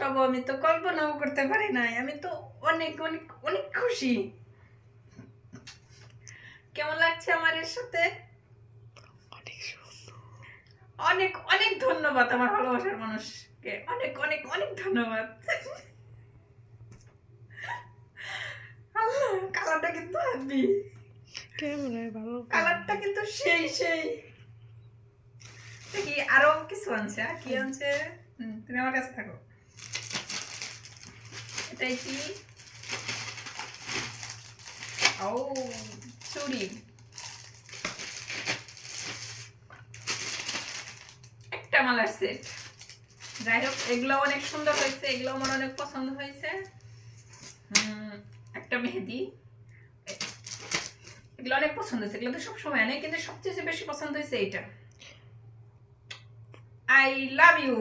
পাবো আমি তো কল্পনাও করতে পারি নাই। আমি তো অনেক অনেক অনেক খুশি। কেমন লাগছে আমার এর সাথে? অনেক অনেক ধন্যবাদ আমার ভালোবাসার মানুষকে, অনেক অনেক অনেক ধন্যবাদ। আল্লাহ, কালারটা কিন্তু হ্যাপি, ক্যামেরায় ভালো কালারটা কিন্তু সেই সেই। দেখি আরো কিছু আনছে, আর কি আনছে? তুমি আমার কাছে থাকো। এটাই কি? ও, চুড়ি, একটা মালার সেট। যাই হোক, এগুলো অনেক সুন্দর হয়েছে, এগুলো আমার অনেক পছন্দ হয়েছে। একটা মেহেদি, এগুলো অনেক পছন্দ হয়েছে, এগুলো তো সবসময় আনে, কিন্তু সবচেয়ে বেশি পছন্দ হয়েছে এইটা। I love you.